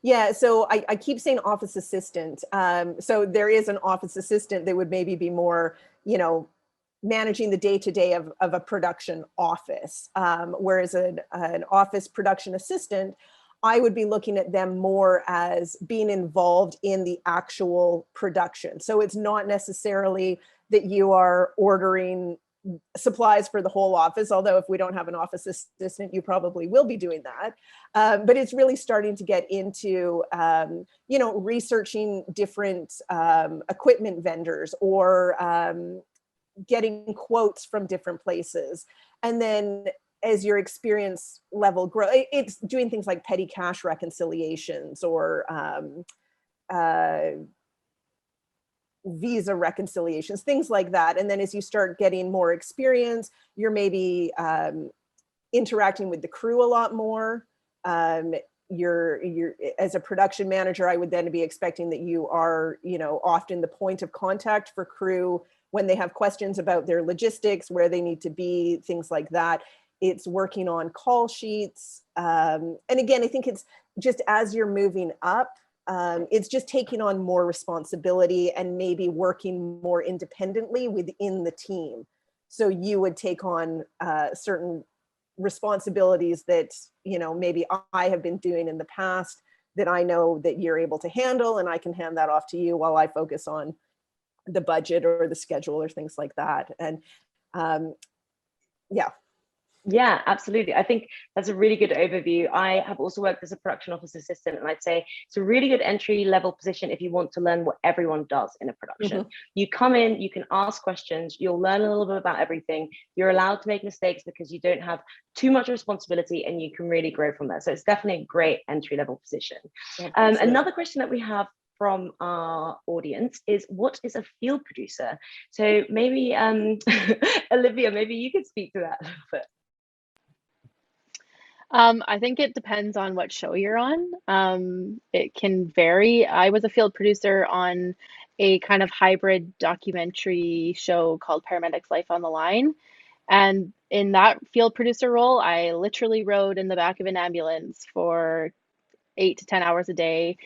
Yeah, so I keep saying office assistant. So there is an office assistant that would maybe be more, you know, managing the day-to-day of a production office, whereas an office production assistant, I would be looking at them more as being involved in the actual production. So it's not necessarily that you are ordering supplies for the whole office, although if we don't have an office assistant, you probably will be doing that. But it's really starting to get into, you know, researching different equipment vendors or getting quotes from different places. And then as your experience level grows, it's doing things like petty cash reconciliations or visa reconciliations, things like that. And then as you start getting more experience, you're maybe interacting with the crew a lot more. You're as a production manager, I would then be expecting that you are, you know, often the point of contact for crew when they have questions about their logistics, where they need to be, things like that. It's working on call sheets. And again, I think it's just as you're moving up, it's just taking on more responsibility and maybe working more independently within the team. So you would take on certain responsibilities that, you know, maybe I have been doing in the past that I know that you're able to handle, and I can hand that off to you while I focus on the budget or the schedule or things like that. And yeah. Yeah, absolutely. I think that's a really good overview. I have also worked as a production office assistant, and I'd say it's a really good entry level position if you want to learn what everyone does in a production. You come in, you can ask questions, you'll learn a little bit about everything. You're allowed to make mistakes because you don't have too much responsibility and you can really grow from there. So it's definitely a great entry level position. Another question that we have from our audience is, what is a field producer? So maybe Olivia, maybe you could speak to that a little bit. I think it depends on what show you're on. It can vary. I was a field producer on a kind of hybrid documentary show called Paramedics Life on the Line. And in that field producer role, I literally rode in the back of an ambulance for 8 to 10 hours a day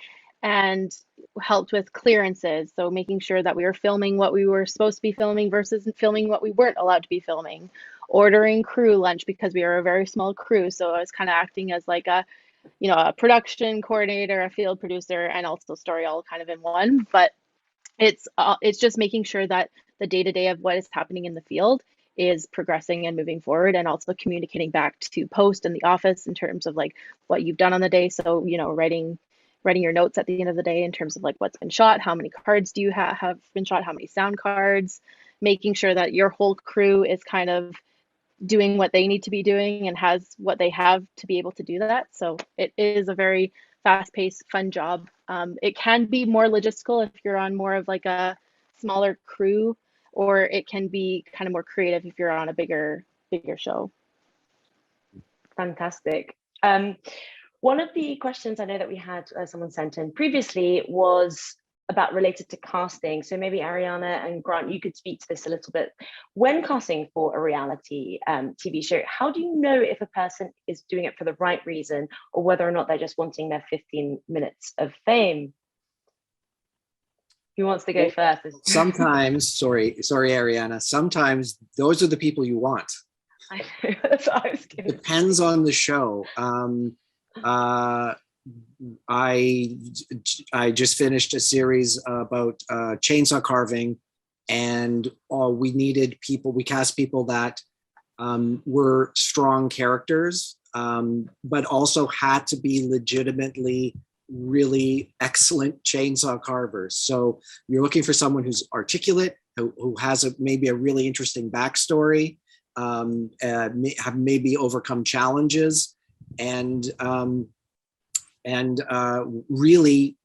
and helped with clearances. So making sure that we were filming what we were supposed to be filming versus filming what we weren't allowed to be filming. Ordering crew lunch because we were a very small crew. So I was kind of acting as like a, you know, a production coordinator, a field producer, and also story all kind of in one. But it's just making sure that the day-to-day of what is happening in the field is progressing and moving forward, and also communicating back to post in the office in terms of like what you've done on the day. So, you know, writing your notes at the end of the day in terms of like what's been shot, how many cards do you have been shot, how many sound cards, making sure that your whole crew is kind of doing what they need to be doing and has what they have to be able to do that. So it is a very fast-paced, fun job. It can be more logistical if you're on more of like a smaller crew, or it can be kind of more creative if you're on a bigger show. Fantastic. One of the questions I know that we had someone sent in previously was about related to casting. So maybe Ariana and Grant, you could speak to this a little bit. When casting for a reality TV show, how do you know if a person is doing it for the right reason or whether or not they're just wanting their 15 minutes of fame? Who wants to go first? Sometimes, sorry, Ariana, sometimes those are the people you want. I know, that's what I was going to say. Depends on the show. I just finished a series about chainsaw carving, and we cast people that were strong characters, but also had to be legitimately really excellent chainsaw carvers. So you're looking for someone who's articulate, who has maybe a really interesting backstory, have maybe overcome challenges, and really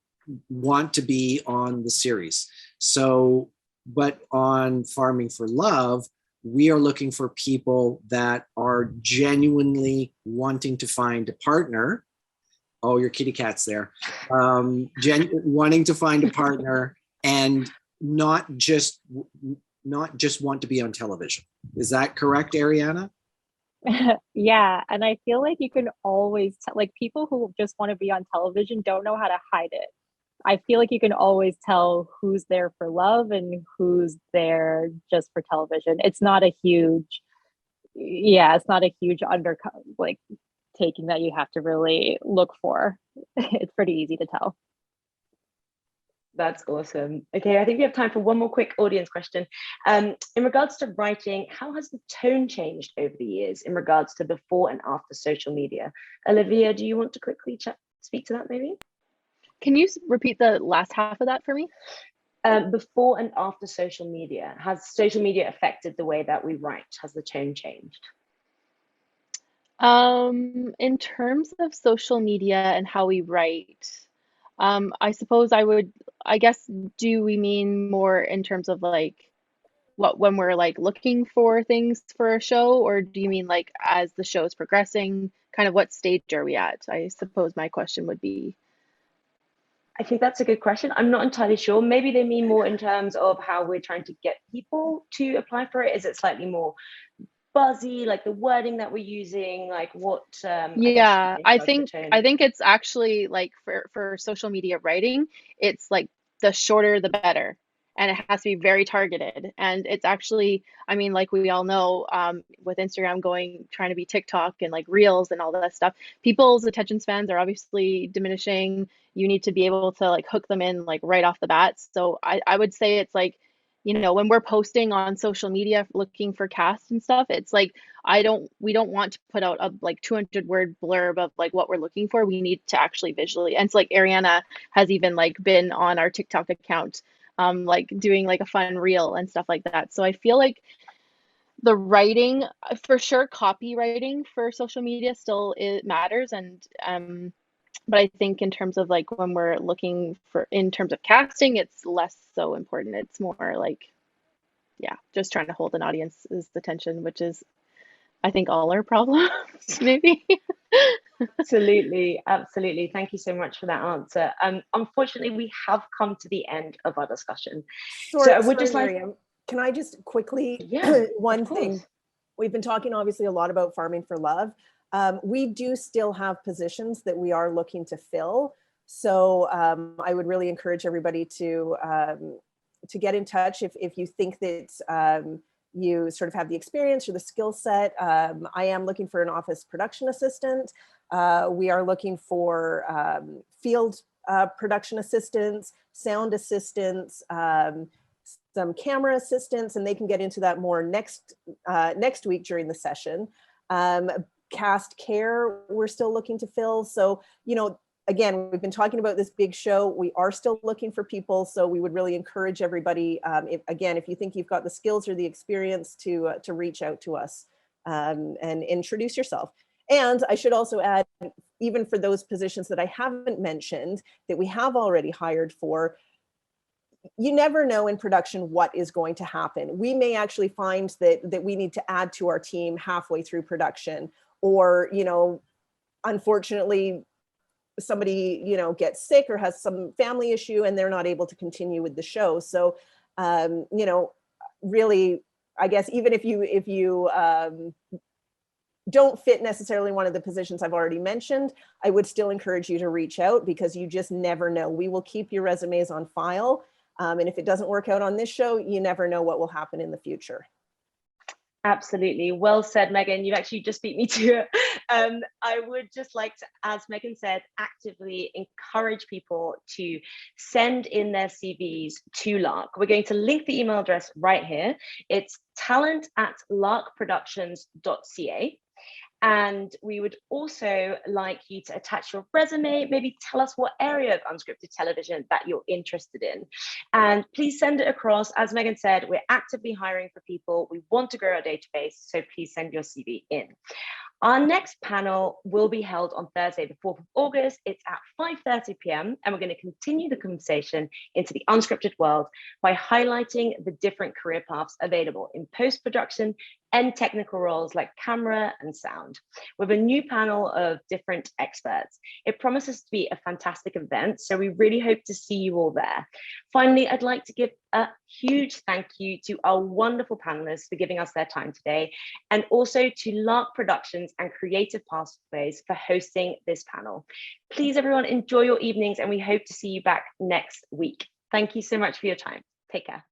want to be on the series. So, but on Farming for Love, we are looking for people that are genuinely wanting to find a partner. Oh, your kitty cat's there. Wanting to find a partner and not just want to be on television. Is that correct, Ariana? Yeah, and I feel like you can always tell, like people who just want to be on television don't know how to hide it. I feel like you can always tell who's there for love and who's there just for television. It's not a huge like taking that you have to really look for. It's pretty easy to tell. That's awesome. Okay, I think we have time for one more quick audience question. In regards to writing, how has the tone changed over the years in regards to before and after social media? Olivia, do you want to quickly speak to that maybe? Can you repeat the last half of that for me? Before and after social media, has social media affected the way that we write? Has the tone changed? In terms of social media and how we write, I suppose I guess, do we mean more in terms of like when we're like looking for things for a show, or do you mean like as the show is progressing, kind of what stage are we at? I suppose my question would be. I think that's a good question. I'm not entirely sure. Maybe they mean more in terms of how we're trying to get people to apply for it. Is it slightly more buzzy, like the wording that we're using, like what Yeah, I think tone? it's actually like for social media writing, it's like the shorter the better, and it has to be very targeted. And it's actually, I mean, like we all know, with Instagram trying to be TikTok and like Reels and all that stuff, people's attention spans are obviously diminishing. You need to be able to like hook them in like right off the bat. So I would say it's like, when we're posting on social media looking for cast and stuff, it's like we don't want to put out a like 200-word blurb of like what we're looking for. We need to actually visually. And it's like Ariana has even like been on our TikTok account, like doing like a fun reel and stuff like that. So I feel like the writing, for sure, copywriting for social media still it matters. And but I think in terms of like when we're looking for in terms of casting, it's less so important. It's more like, yeah, just trying to hold an audience's attention, which is, I think, all our problems, maybe. Absolutely. Thank you so much for that answer. Unfortunately, we have come to the end of our discussion. Sorry, so I would just like, Miriam, can I just quickly, one thing, we've been talking obviously a lot about Farming for Love. We do still have positions that we are looking to fill. So I would really encourage everybody to get in touch if you think that you sort of have the experience or the skill set. I am looking for an office production assistant. We are looking for field production assistants, sound assistants, some camera assistants, and they can get into that more next week during the session. Cast care, we're still looking to fill. So, again, we've been talking about this big show. We are still looking for people. So we would really encourage everybody, if you think you've got the skills or the experience, to reach out to us and introduce yourself. And I should also add, even for those positions that I haven't mentioned that we have already hired for, you never know in production what is going to happen. We may actually find that we need to add to our team halfway through production, or, unfortunately, somebody, you know, gets sick or has some family issue and they're not able to continue with the show. So, you know, really, I guess even if you don't fit necessarily one of the positions I've already mentioned, I would still encourage you to reach out, because you just never know. We will keep your resumes on file. And if it doesn't work out on this show, you never know what will happen in the future. Absolutely. Well said, Megan. You actually just beat me to it. I would just like to, as Megan said, actively encourage people to send in their CVs to Lark. We're going to link the email address right here. It's talent@larkproductions.ca. And we would also like you to attach your resume, maybe tell us what area of unscripted television that you're interested in. And please send it across. As Megan said, we're actively hiring for people. We want to grow our database, so please send your CV in. Our next panel will be held on Thursday, the 4th of August. It's at 5:30 p.m. and we're going to continue the conversation into the unscripted world by highlighting the different career paths available in post-production and technical roles like camera and sound, with a new panel of different experts. It promises to be a fantastic event, so we really hope to see you all there. Finally, I'd like to give a huge thank you to our wonderful panelists for giving us their time today, and also to Lark Productions and Creative Pathways for hosting this panel. Please, everyone, enjoy your evenings, and we hope to see you back next week. Thank you so much for your time. Take care.